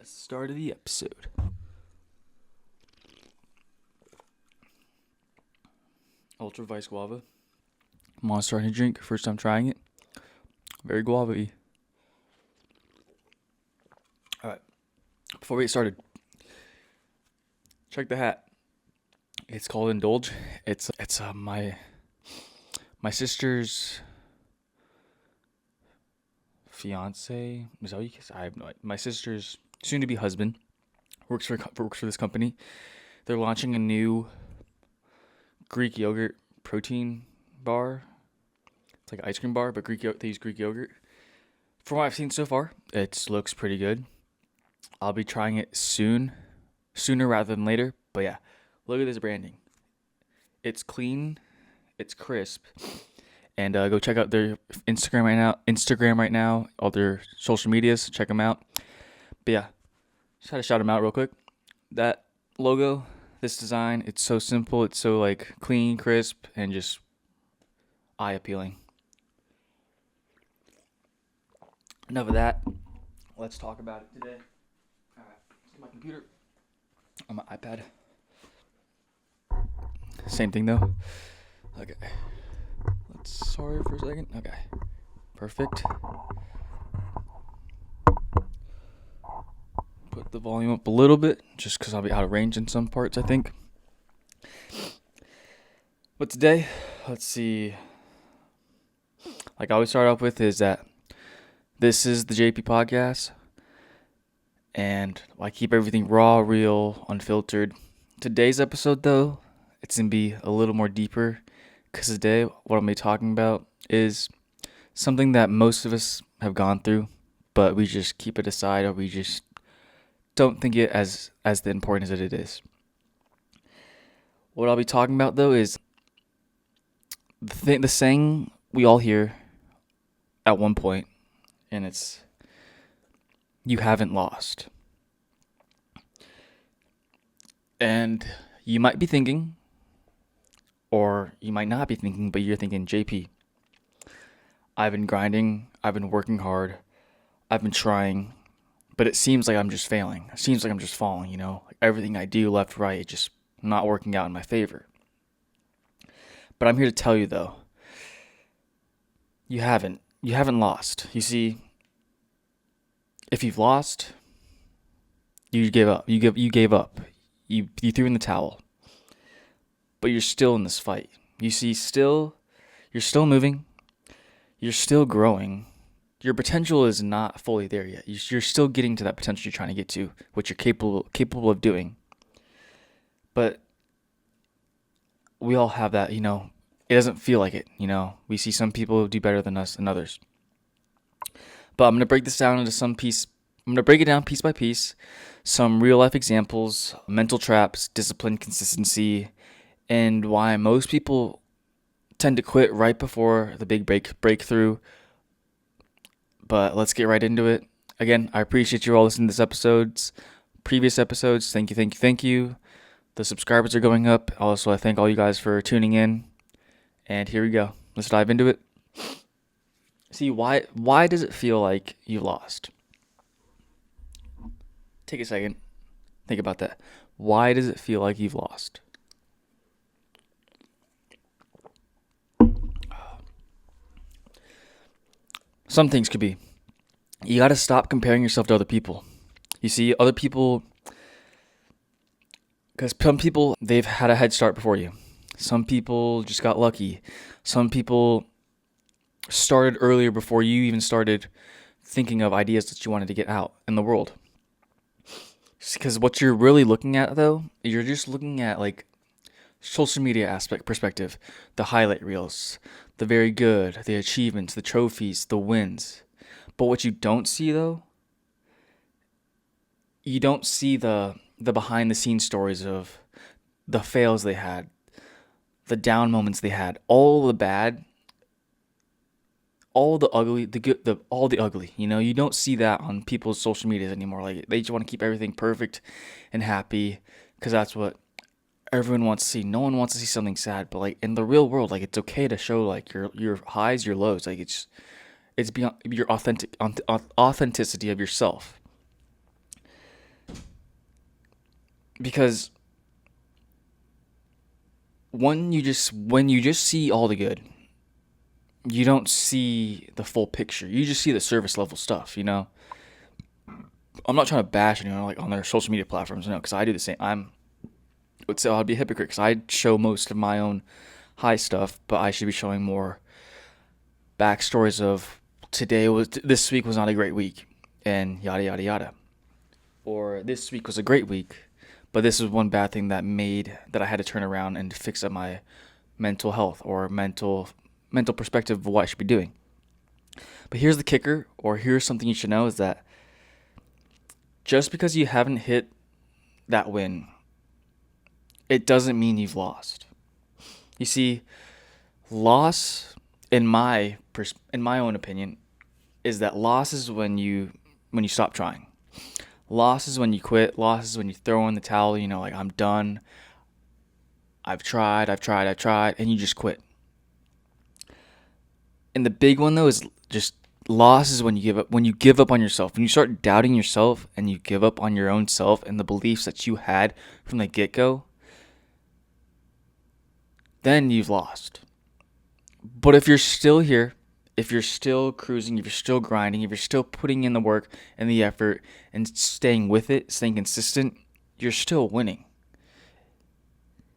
Start of the episode. Ultra Vice Guava. Monster Energy drink. First time trying it. Very guava-y. Alright. Before we get started, check the hat. It's called Indulge. It's my sister's fiance. Is that what you say? I have no idea. My sister's soon-to-be husband works for this company. They're launching a new Greek yogurt protein bar. It's like an ice cream bar, but they use Greek yogurt. From what I've seen so far, it looks pretty good. I'll be trying it sooner rather than later. But yeah, look at this branding. It's clean, it's crisp, and go check out their Instagram right now, all their social medias. Check them out. But yeah, just had to shout them out real quick. That logo, this design, it's so simple. It's so like clean, crisp, and just eye appealing. Enough of that. Let's talk about it today. All right, let's get my computer on my iPad. Same thing though. Okay. Sorry for a second. Okay. Perfect. Put the volume up a little bit, just because I'll be out of range in some parts, I think. But today, let's see. Like I always start off with is that this is the JP podcast. And I keep everything raw, real, unfiltered. Today's episode, though, it's going to be a little more deeper. Because today, what I'm going to be talking about is something that most of us have gone through. But we just keep it aside, or we just don't think it as the importance that it is. What I'll be talking about, though, is the saying we all hear at one point. And it's, you haven't lost. And you might be thinking, or you might not be thinking, but you're thinking, JP, I've been grinding, I've been working hard, I've been trying, but it seems like I'm just failing. It seems like I'm just falling, Like everything I do left, right, just not working out in my favor. But I'm here to tell you, though, you haven't lost. You see, if you've lost, you gave up. You gave up. You threw in the towel. But you're still in this fight. You see, you're still moving. You're still growing. Your potential is not fully there yet. You're still getting to that potential you're trying to get to, what you're capable of doing. But we all have that, It doesn't feel like it, We see some people do better than us and others. But I'm going to break this down into I'm going to break it down piece by piece. Some real life examples, mental traps, discipline, consistency, and why most people tend to quit right before the big breakthrough. But let's get right into it. Again, I appreciate you all listening to this previous episodes. Thank you. The subscribers are going up. Also, I thank all you guys for tuning in. And here we go. Let's dive into it. See, why does it feel like you lost? Take a second. Think about that. Why does it feel like you've lost? Some things could be. You got to stop comparing yourself to other people. You see, other people, because some people, they've had a head start before you. Some people just got lucky. Some people started earlier before you even started thinking of ideas that you wanted to get out in the world. Because what you're really looking at, though, you're just looking at like social media perspective, the highlight reels, the very good, the achievements, the trophies, the wins. But what you don't see, though, you don't see the behind the scenes stories of the fails they had, the down moments they had, all the bad, all the ugly, the good, all the ugly. You don't see that on people's social medias anymore. Like they just want to keep everything perfect and happy because that's what everyone wants to see. No one wants to see something sad. But like in the real world, like it's okay to show like your highs, your lows. Like it's beyond your authenticity of yourself. Because when you just see all the good, you don't see the full picture. You just see the surface level stuff, you know? I'm not trying to bash anyone like on their social media platforms, no, because I do the same. Would say I'd be a hypocrite because I show most of my own high stuff, but I should be showing more backstories of this week was not a great week, and yada yada yada. Or this week was a great week, but this is one bad thing that I had to turn around and fix up my mental health or mental perspective of what I should be doing. But here's the kicker, or here's something you should know, is that just because you haven't hit that win, it doesn't mean you've lost. You see, loss, in my own opinion, is that loss is when you stop trying. Loss is when you quit. Loss is when you throw in the towel. You know, like, I'm done. I've tried, and you just quit. And the big one though is just loss is when you give up. When you give up on yourself, when you start doubting yourself, and you give up on your own self and the beliefs that you had from the get-go, then you've lost. But if you're still here, if you're still cruising, if you're still grinding, if you're still putting in the work and the effort and staying with it, staying consistent, you're still winning.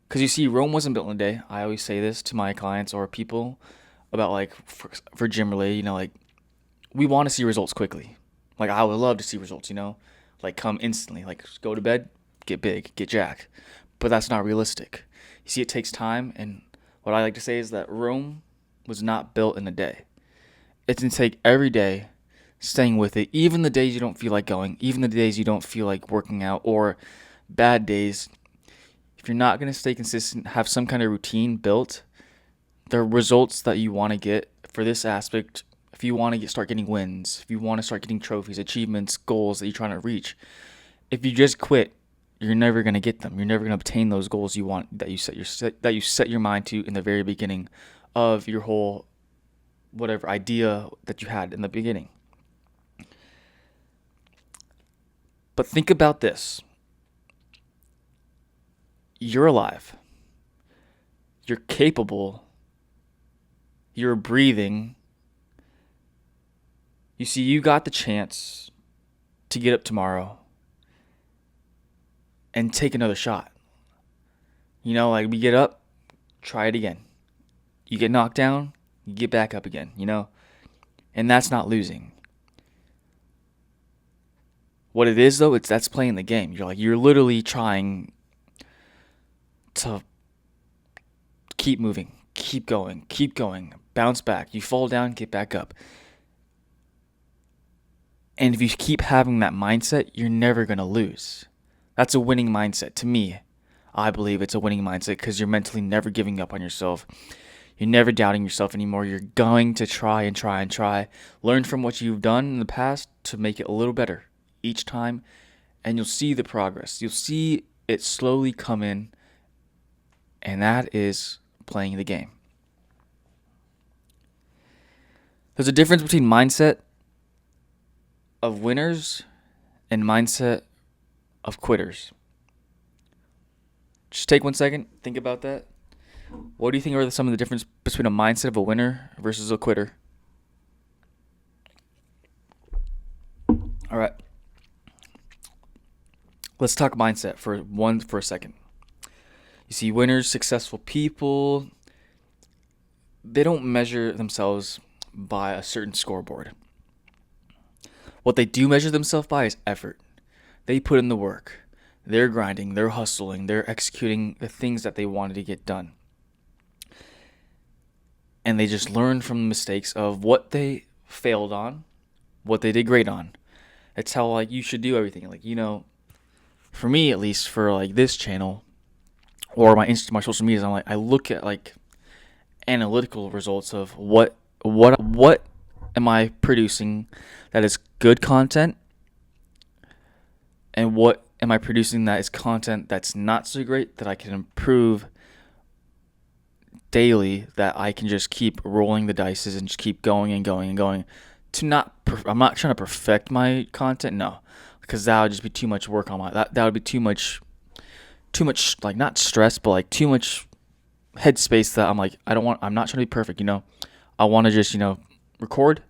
Because you see, Rome wasn't built in a day. I always say this to my clients or people about, like, for gym related, you know, like, we want to see results quickly. Like, I would love to see results, you know, like, come instantly. Like, just go to bed, get big, get jacked. But that's not realistic. You see, it takes time, and what I like to say is that Rome was not built in a day. It's going to take every day staying with it, even the days you don't feel like going, even the days you don't feel like working out, or bad days. If you're not going to stay consistent, have some kind of routine built, the results that you want to get for this aspect, if you want to start getting wins, if you want to start getting trophies, achievements, goals that you're trying to reach, if you just quit, you're never going to get them. You're never going to obtain those goals you want, that you set your mind to in the very beginning of your whole whatever idea that you had in the beginning. But think about this. You're alive. You're capable. You're breathing. You see, you got the chance to get up tomorrow and take another shot. You know, like, we get up, try it again. You get knocked down, you get back up again, you know? And that's not losing. What it is, though, that's playing the game. You're literally trying to keep moving, keep going, bounce back. You fall down, get back up. And if you keep having that mindset, you're never going to lose. That's a winning mindset. To me, I believe it's a winning mindset because you're mentally never giving up on yourself. You're never doubting yourself anymore. You're going to try and try and try. Learn from what you've done in the past to make it a little better each time, and you'll see the progress. You'll see it slowly come in, and that is playing the game. There's a difference between mindset of winners and mindset of quitters. Just take 1 second, think about that. What do you think are some of the difference between a mindset of a winner versus a quitter? All right. Let's talk mindset for a second. You see, winners, successful people, they don't measure themselves by a certain scoreboard. What they do measure themselves by is effort. They put in the work. They're grinding, they're hustling, they're executing the things that they wanted to get done. And they just learn from the mistakes of what they failed on, what they did great on. It's how, like, you should do everything. Like, you know, for me at least, for like this channel or my social medias, I look at like analytical results of what am I producing that is good content, and what am I producing that is content that's not so great that I can improve daily, that I can just keep rolling the dices and just keep going and going and going. I'm not trying to perfect my content, no, because that would just be too much work on that would be too much too much, like, not stress, but like too much headspace that I'm like, I'm not trying to be perfect, I want to just, record,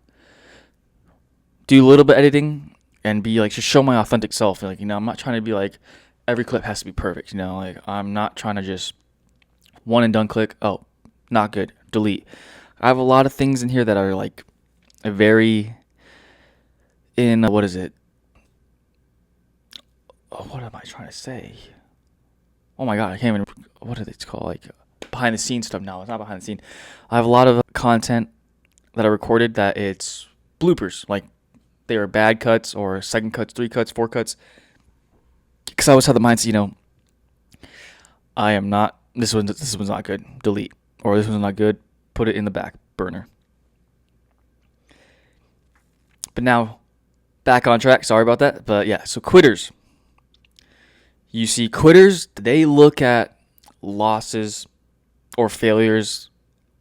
do a little bit of editing, and be like, just show my authentic self. Like, I'm not trying to be like, every clip has to be perfect, like, I'm not trying to just one and done click, oh, not good, delete. I have a lot of things in here that are like very in, what is it? Oh, what am I trying to say? Oh my god, I can't even. What are they called? Like behind the scenes stuff. No, it's not behind the scene. I have a lot of content that I recorded that it's bloopers. Like they are bad cuts or second cuts, 3 cuts, 4 cuts. Because I always have the mindset, I am not. This one's not good. Delete. Or this one's not good. Put it in the back burner. But now, back on track. Sorry about that. But yeah, so quitters. You see, quitters, they look at losses or failures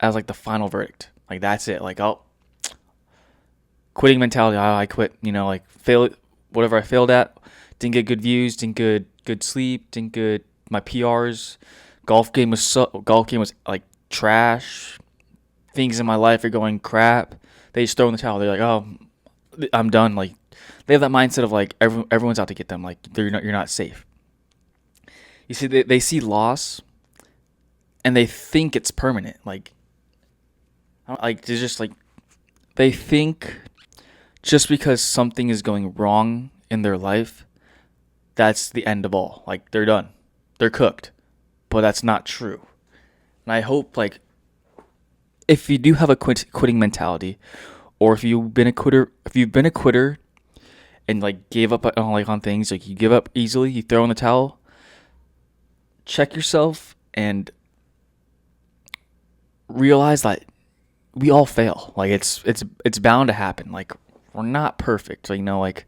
as like the final verdict. Like that's it. Like, oh, quitting mentality. Oh, I quit. Like fail whatever I failed at. Didn't get good views. Didn't get good sleep. Didn't get my PRs. Golf game was like trash. Things in my life are going crap. They just throw in the towel. They're like, oh, I'm done. Like they have that mindset of like everyone's out to get them. Like you're not safe. You see, they see loss, and they think it's permanent. Like they're just like, they think just because something is going wrong in their life, that's the end of all. Like they're done, they're cooked. But that's not true. And I hope, like, if you do have a quitting mentality, or if you've been a quitter, and like gave up on things, like you give up easily, you throw in the towel. Check yourself and realize that we all fail. Like it's bound to happen. Like we're not perfect. So, like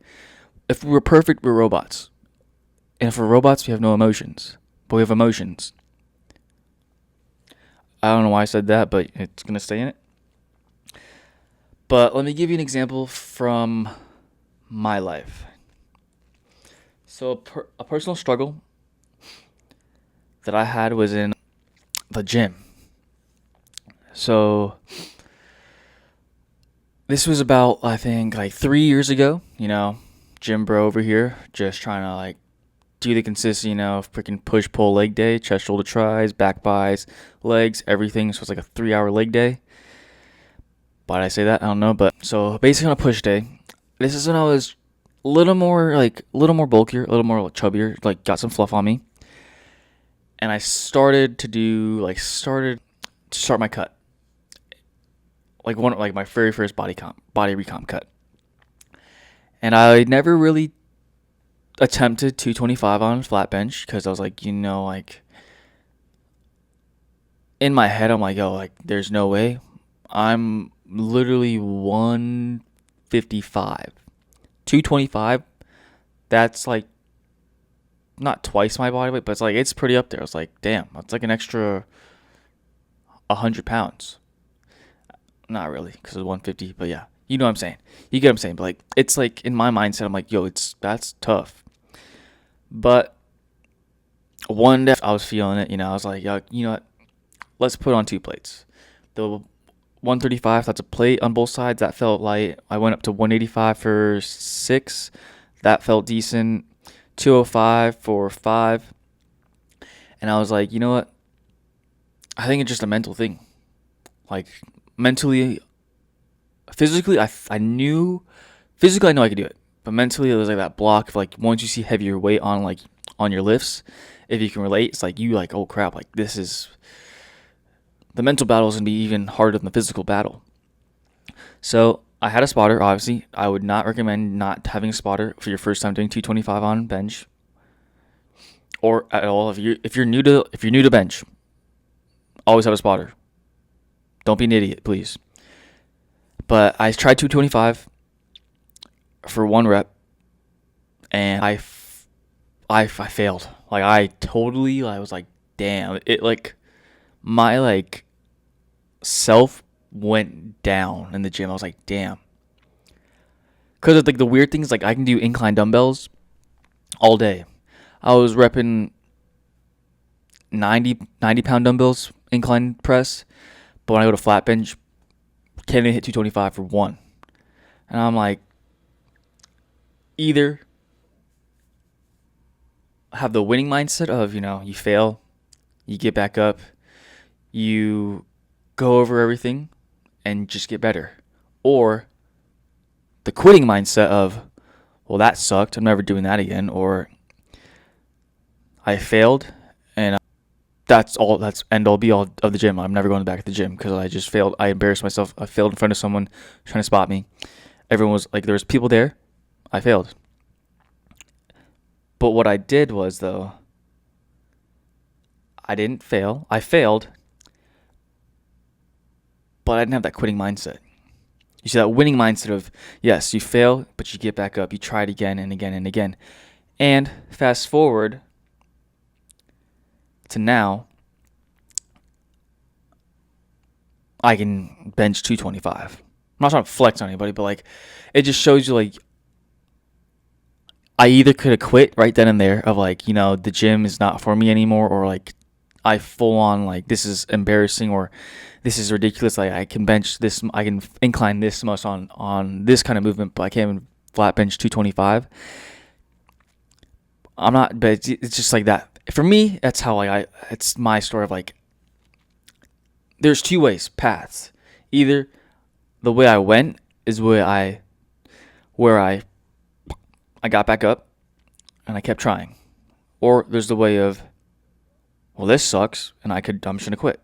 if we were perfect, we're robots. And if we're robots, we have no emotions. But we have emotions. I don't know why I said that, but it's gonna stay in it. But let me give you an example from my life. So a personal struggle that I had was in the gym. So this was about, I think, like 3 years ago. Gym bro over here, just trying to like do the consistent, freaking push pull leg day, chest shoulder tries, back buys, legs, everything. So it's like a 3-hour leg day. Why did I say that? I don't know. But so basically on a push day, this is when I was a little more bulkier, a little more chubbier, like got some fluff on me. And I started to start my cut. Like my very first body recomp cut. And I never really attempted 225 on flat bench because I was like, like in my head, I'm like, oh, like there's no way. I'm literally 155. 225, that's like not twice my body weight, but it's like it's pretty up there. I was like, damn, that's like an extra 100 pounds. Not really, because it's 150, but yeah, you know what I'm saying. You get what I'm saying. But like, it's like in my mindset, I'm like, yo, that's tough. But one day I was feeling it. I was like, yo, you know what? Let's put on 2 plates. The 135, that's a plate on both sides. That felt light. I went up to 185 for 6. That felt decent. 205 for 5. And I was like, you know what? I think it's just a mental thing. Like, mentally, physically, I know I could do it. But mentally, it was like that block of like, once you see heavier weight on your lifts, if you can relate, it's like you like, oh crap, like this is, the mental battle is going to be even harder than the physical battle. So I had a spotter. Obviously, I would not recommend not having a spotter for your first time doing 225 on bench, or at all. If you're new to bench, always have a spotter. Don't be an idiot, please. But I tried 225 for 1 rep, and I failed. Like I was like, damn. It like my like self went down in the gym. I was like, damn. Because like the weird thing is like I can do incline dumbbells all day. I was repping 90 pound dumbbells incline press, but when I go to flat bench, can't even hit 225 for one. And I'm like, either have the winning mindset of, you fail, you get back up, you go over everything and just get better. Or the quitting mindset of, well, that sucked, I'm never doing that again. Or I failed and that's end all be all of the gym. I'm never going back to the gym because I just failed. I embarrassed myself. I failed in front of someone trying to spot me. Everyone was like, there was people there. I failed. But what I did was, though, I didn't fail. I failed, but I didn't have that quitting mindset. You see, that winning mindset of, yes, you fail, but you get back up. You try it again and again and again. And fast forward to now, I can bench 225. I'm not trying to flex on anybody, but like, it just shows you, like, I either could have quit right then and there of like, the gym is not for me anymore, or like I full on like, this is embarrassing, or this is ridiculous. Like, I can bench this, I can incline this much on this kind of movement, but I can't even flat bench 225. I'm not, but it's just like that. For me, that's how it's my story of like, there's two paths. Either the way I went is where I got back up and I kept trying. Or there's the way of, well, this sucks and I'm just going to quit.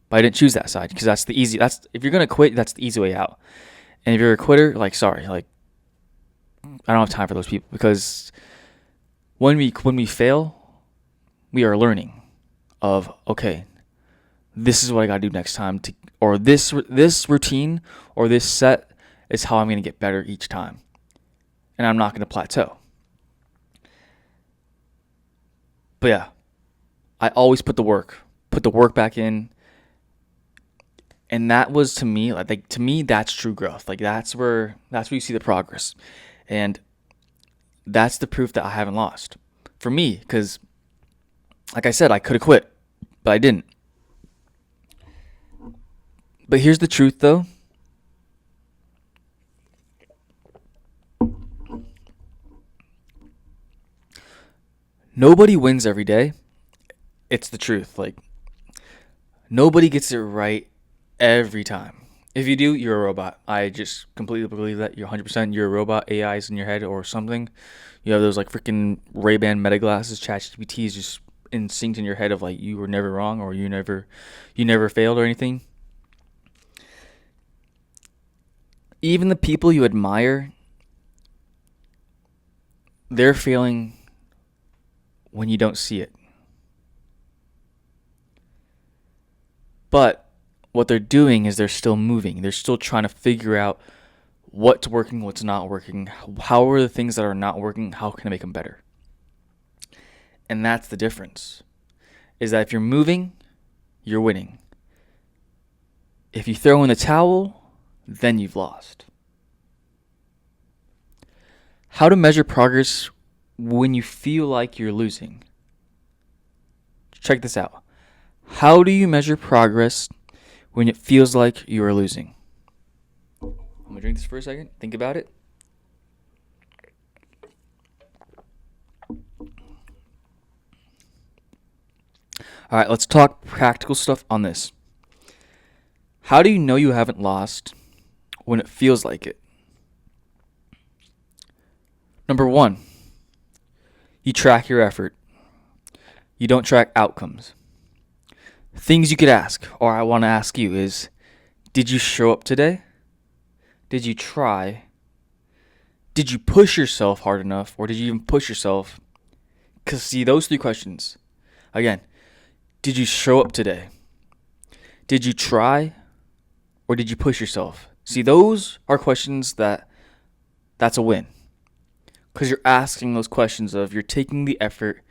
But I didn't choose that side because if you're going to quit, that's the easy way out. And if you're a quitter, like, sorry, like, I don't have time for those people, because when we fail, we are learning of, okay, this is what I got to do next time, or this routine or this set is how I'm going to get better each time. And I'm not going to plateau. But yeah, I always put the work back in. And that was, to me, that's true growth. Like, that's where you see the progress. And that's the proof that I haven't lost. For me, because like I said, I could have quit, but I didn't. But here's the truth, though. Nobody wins every day. It's the truth. Like, nobody gets it right every time. If you do, you're a robot. I just completely believe that. You're 100%. You're a robot. AI is in your head or something. You have those like freaking Ray-Ban meta glasses. ChatGPT is just synced in your head of like, you were never wrong, or you never failed or anything. Even the people you admire, they're failing when you don't see it. But what they're doing is they're still moving. They're still trying to figure out what's working, what's not working. How are the things that are not working, how can I make them better? And that's the difference. Is that if you're moving, you're winning. If you throw in the towel, then you've lost. How to measure progress when you feel like you're losing. Check this out. How do you measure progress when it feels like you are losing? I'm going to drink this for a second. Think about it. All right, let's talk practical stuff on this. How do you know you haven't lost when it feels like it? Number one, you track your effort. You don't track outcomes. Things you could ask, or I want to ask you, is, did you show up today? Did you try? Did you push yourself hard enough, or did you even push yourself? Because see, those three questions, again, did you show up today? Did you try? Or did you push yourself? See, those are questions that's a win. Because you're asking those questions of, you're taking the effort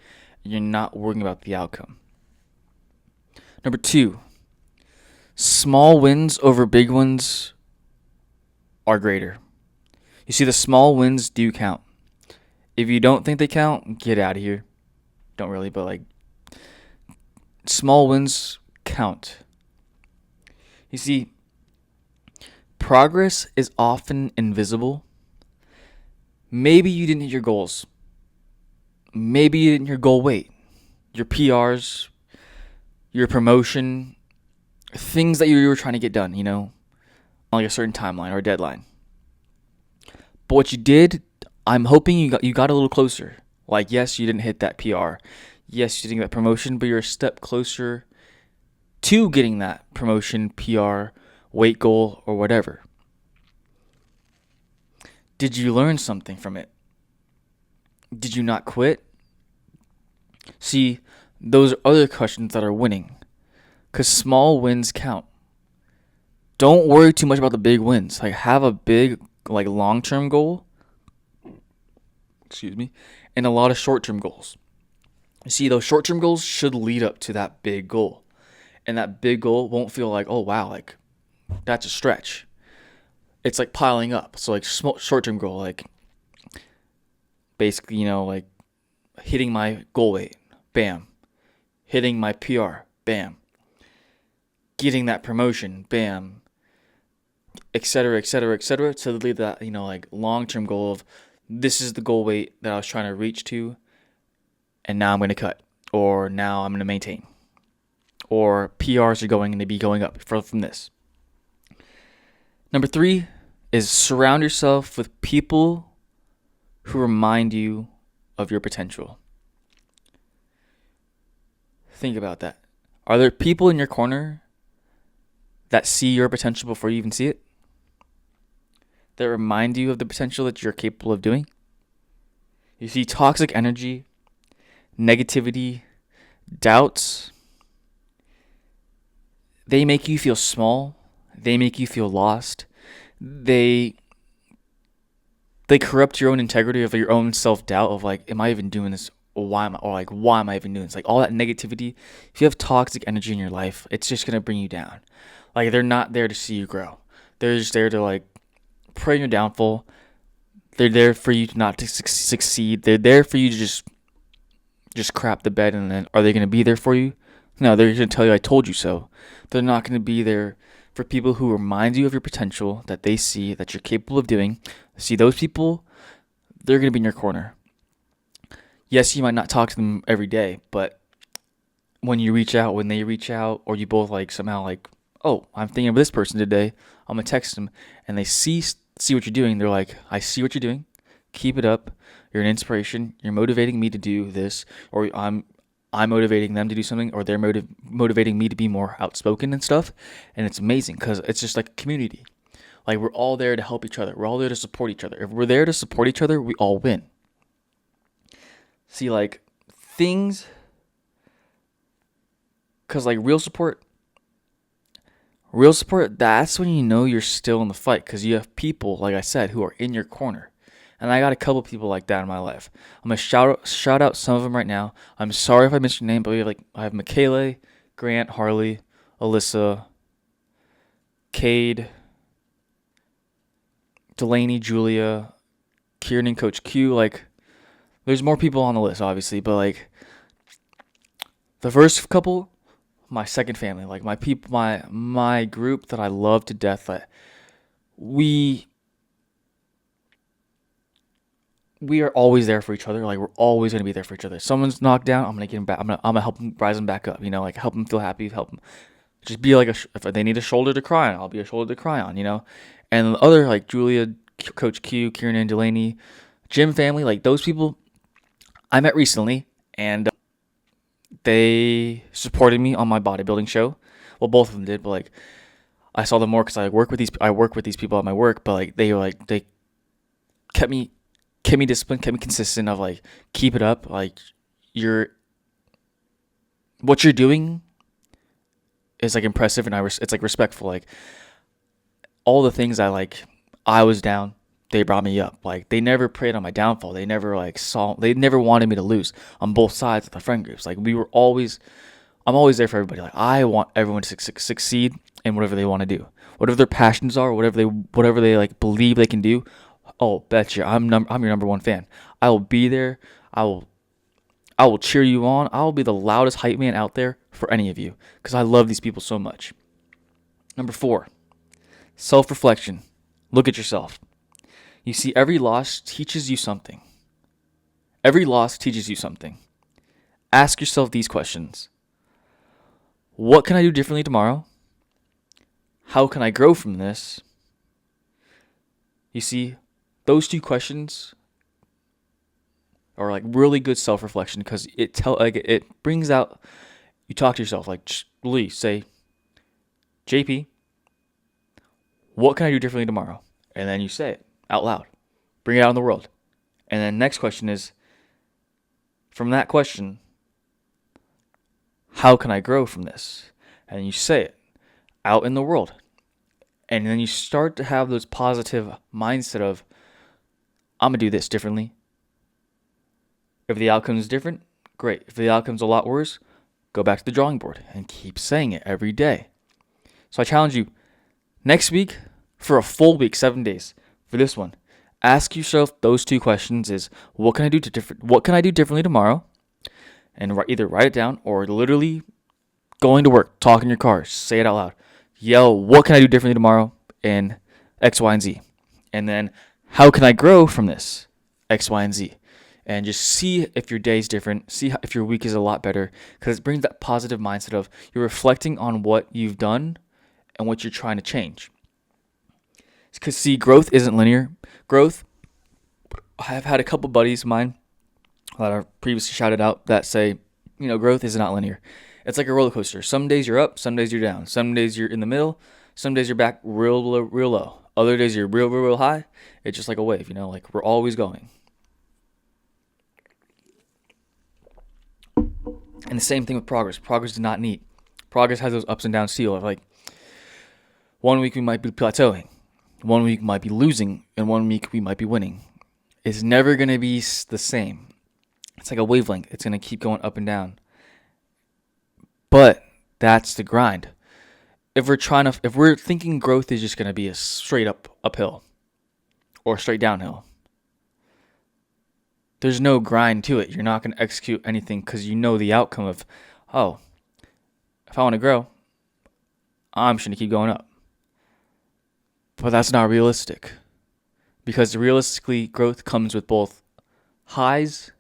and you're not worrying about the outcome. Number two, small wins over big ones are greater. You see, the small wins do count. If you don't think they count, get out of here. Don't really, but like, Small wins count. You see, progress is often invisible. Maybe you didn't hit your goals. Maybe you didn't hit your goal weight, your PRs, your promotion, things that you were trying to get done, on like a certain timeline or a deadline. But what you did, I'm hoping you got a little closer. Like, yes, you didn't hit that PR. Yes, you didn't get that promotion, but you're a step closer to getting that promotion, PR, weight goal, or whatever. Did you learn something from it? Did you not quit? See, those are other questions that are winning. Because small wins count. Don't worry too much about the big wins. Like, have a big, long-term goal. And a lot of short-term goals. You see, those short-term goals should lead up to that big goal. And that big goal won't feel like, oh, wow, like, that's a stretch. It's like piling up. So, like, short-term goal, like, basically, like, hitting my goal weight. Bam. Hitting my PR. Bam. Getting that promotion. Bam. Etc., etc., etc. To lead that, like, long-term goal of this is the goal weight that I was trying to reach to, and now I'm going to cut. Or now I'm going to maintain. Or PRs are going to be going up from this. Number 3 is surround yourself with people who remind you of your potential. Think about that. Are there people in your corner that see your potential before you even see it? That remind you of the potential that you're capable of doing? You see, toxic energy, negativity, doubts, they make you feel small. They make you feel lost. They corrupt your own integrity of your own self-doubt of like, am I even doing this? Or why am I even doing this? Like all that negativity, if you have toxic energy in your life, it's just going to bring you down. Like they're not there to see you grow. They're just there to like pray on your downfall. They're there for you to not to succeed. They're there for you to just crap the bed. And then are they going to be there for you? No, they're going to tell you I told you so. They're not going to be there for people who remind you of your potential that they see that you're capable of doing. See, those people, they're going to be in your corner. Yes, you might not talk to them every day, but when they reach out, or you both like somehow like, oh, I'm thinking of this person today, I'm going to text them, and they see what you're doing. They're like, I see what you're doing. Keep it up. You're an inspiration. You're motivating me to do this, or I'm motivating them to do something, or they're motivating me to be more outspoken and stuff. And it's amazing because it's just like a community. Like we're all there to help each other. We're all there to support each other. If we're there to support each other, we all win. See, like things, because like real support, that's when you know you're still in the fight because you have people, like I said, who are in your corner. And I got a couple people like that in my life. I'm going to shout out some of them right now. I'm sorry if I missed your name, but I have Michaela, Grant, Harley, Alyssa, Cade, Delaney, Julia, Kieran, Coach Q. Like, there's more people on the list, obviously, but like the first couple, my second family, like my people, my group that I love to death. That we are always there for each other. Like we're always gonna be there for each other. If someone's knocked down, I'm gonna get them back. I'm gonna help them rise them back up. Like help them feel happy. Help them just be like if they need a shoulder to cry on, I'll be a shoulder to cry on. And the other like Julia, Coach Q, Kieran, and Delaney, Jim family, like those people I met recently, and they supported me on my bodybuilding show. Well, both of them did, but like I saw them more because I work with these people at my work. But like they kept me disciplined, kept me consistent. Of like keep it up. Like what you're doing is like impressive, and it's like respectful. Like all the things I was down. They brought me up. Like they never preyed on my downfall. They never they never wanted me to lose on both sides of the friend groups. Like I'm always there for everybody. Like I want everyone to succeed in whatever they want to do, whatever their passions are, whatever they like believe they can do. Oh, betcha, I'm your number one fan. I will be there. I will I will cheer you on. I will be the loudest hype man out there for any of you because I love these people so much. Number 4, self-reflection. Look at yourself. You see, every loss teaches you something. Every loss teaches you something. Ask yourself these questions. What can I do differently tomorrow? How can I grow from this? You see, those 2 questions are like really good self-reflection because it brings out, you talk to yourself like, Lee, say, JP, what can I do differently tomorrow? And then you say it out loud. Bring it out in the world. And then next question is, from that question, how can I grow from this? And you say it out in the world. And then you start to have those positive mindset of, I'm going to do this differently. If the outcome is different, great. If the outcome's a lot worse, go back to the drawing board and keep saying it every day. So I challenge you, next week, for a full week, 7 days, for this one, ask yourself those 2 questions is, what can I do differently tomorrow? And either write it down or literally going to work, talk in your car, say it out loud. Yell, what can I do differently tomorrow in X, Y, and Z? And then, how can I grow from this X, Y, and Z? And just see if your day's different, see if your week is a lot better, because it brings that positive mindset of you're reflecting on what you've done and what you're trying to change. Because see, growth isn't linear. Growth, I've had a couple buddies of mine that are previously shouted out that say, growth is not linear. It's like a roller coaster. Some days you're up, some days you're down. Some days you're in the middle, some days you're back real low. Other days you're real high. It's just like a wave, like we're always going. And the same thing with progress. Progress is not neat. Progress has those ups and downs too. Like 1 week we might be plateauing, 1 week might be losing, and 1 week we might be winning. It's never going to be the same. It's like a wavelength. It's going to keep going up and down. But that's the grind. If we're thinking growth is just going to be a straight uphill or straight downhill, there's no grind to it. You're not going to execute anything because you know the outcome of, if I want to grow, I'm just going to keep going up. But that's not realistic, because realistically, growth comes with both highs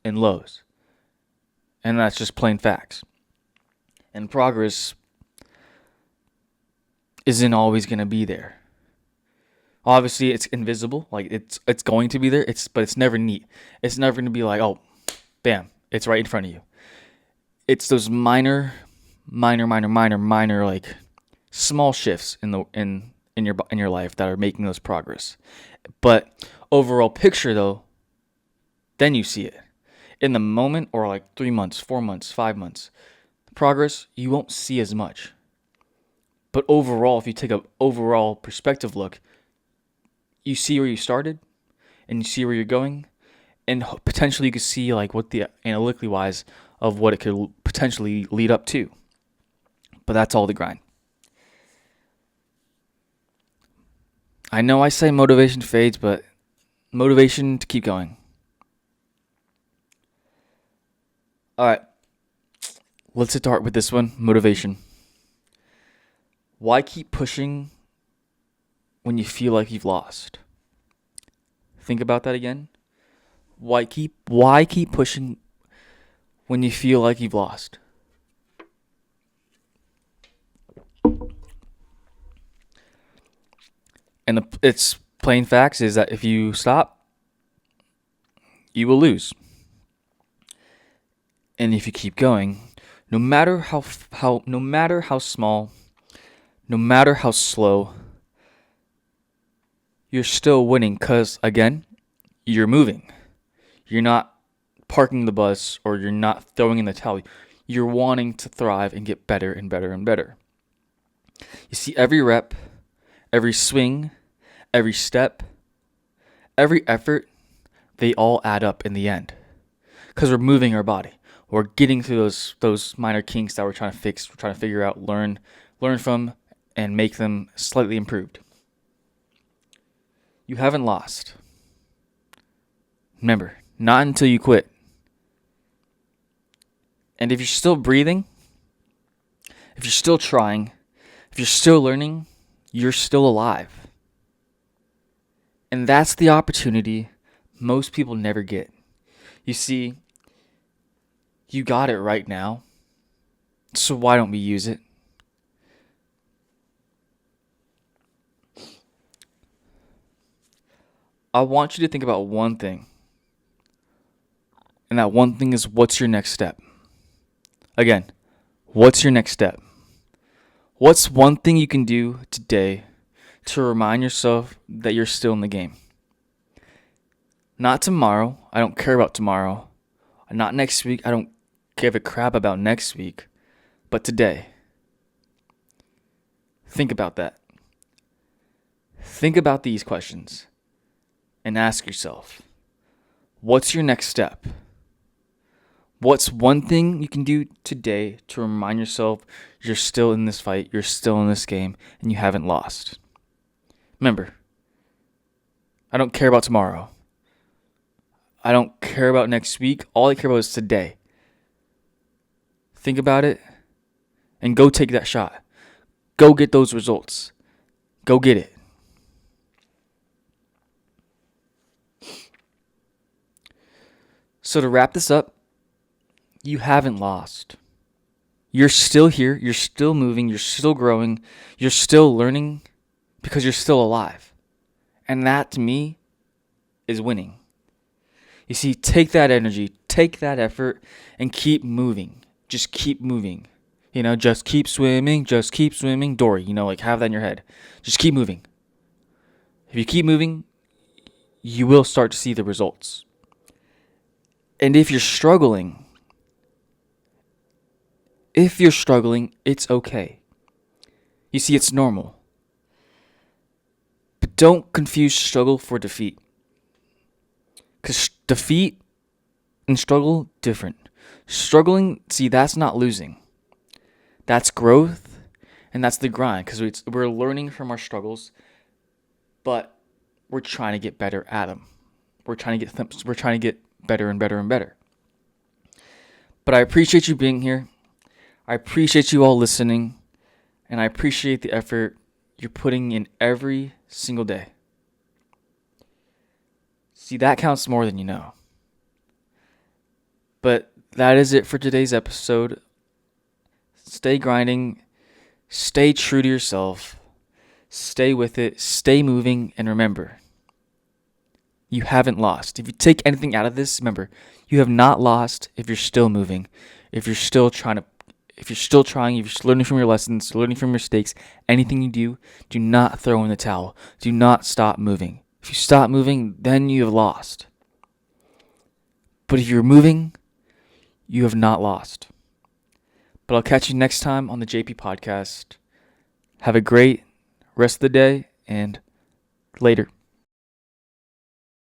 and lows. And that's just plain facts. And progress isn't always going to be there. Obviously, it's invisible. Like it's going to be there. But it's never neat. It's never going to be like, oh, bam, it's right in front of you. It's those minor, like small shifts in your life that are making those progress. But overall picture though, then you see it in the moment, or like 3 months, 4 months, 5 months. Progress you won't see as much. But overall, if you take an overall perspective look, you see where you started and you see where you're going, and potentially you could see like what the analytically wise of what it could potentially lead up to. But that's all the grind. I know I say motivation fades, but motivation to keep going. All right. Let's start with this one, motivation. Why keep pushing when you feel like you've lost? Think about that again. Why keep pushing when you feel like you've lost? And it's plain facts is that if you stop, you will lose. And if you keep going, no matter how small, no matter how slow, you're still winning, because again, you're moving. You're not parking the bus, or you're not throwing in the towel. You're wanting to thrive and get better and better and better. You see, every rep, every swing, every step, every effort, they all add up in the end, because we're moving our body. We're getting through those minor kinks that we're trying to fix. We're trying to figure out, learn from, and make them slightly improved. You haven't lost. Remember, not until you quit. And if you're still breathing, if you're still trying, if you're still learning, you're still alive. And that's the opportunity most people never get. You see, you got it right now, so why don't we use it? I want you to think about one thing. And that one thing is, what's your next step? Again, what's your next step? What's one thing you can do today to remind yourself that you're still in the game? Not tomorrow. I don't care about tomorrow. Not next week. I don't give a crap about next week. But today. Think about that. Think about these questions and ask yourself, what's your next step? What's one thing you can do today to remind yourself you're still in this fight, you're still in this game, and you haven't lost? Remember, I don't care about tomorrow. I don't care about next week. All I care about is today. Think about it and go take that shot. Go get those results. Go get it. So to wrap this up, you haven't lost. You're still here. You're still moving. You're still growing. You're still learning because you're still alive. And that, to me, is winning. You see, take that energy, take that effort, and keep moving. Just keep moving. Just keep swimming, just keep swimming. Dory, have that in your head. Just keep moving. If you keep moving, you will start to see the results. And if you're struggling, it's okay. You see, it's normal. But don't confuse struggle for defeat. Because defeat and struggle, different. Struggling, see, that's not losing. That's growth, and that's the grind. Because we're learning from our struggles, but we're trying to get better at them. We're trying to get better and better and better. But I appreciate you being here. I appreciate you all listening, and I appreciate the effort you're putting in every single day. See, that counts more than you know. But that is it for today's episode. Stay grinding, stay true to yourself, stay with it, stay moving, and remember, you haven't lost. If you take anything out of this, remember, you have not lost if you're still moving, if you're still trying, if you're learning from your lessons, learning from your mistakes, anything you do not throw in the towel. Do not stop moving. If you stop moving, then you have lost. But if you're moving, you have not lost. But I'll catch you next time on the JP Podcast. Have a great rest of the day, and later.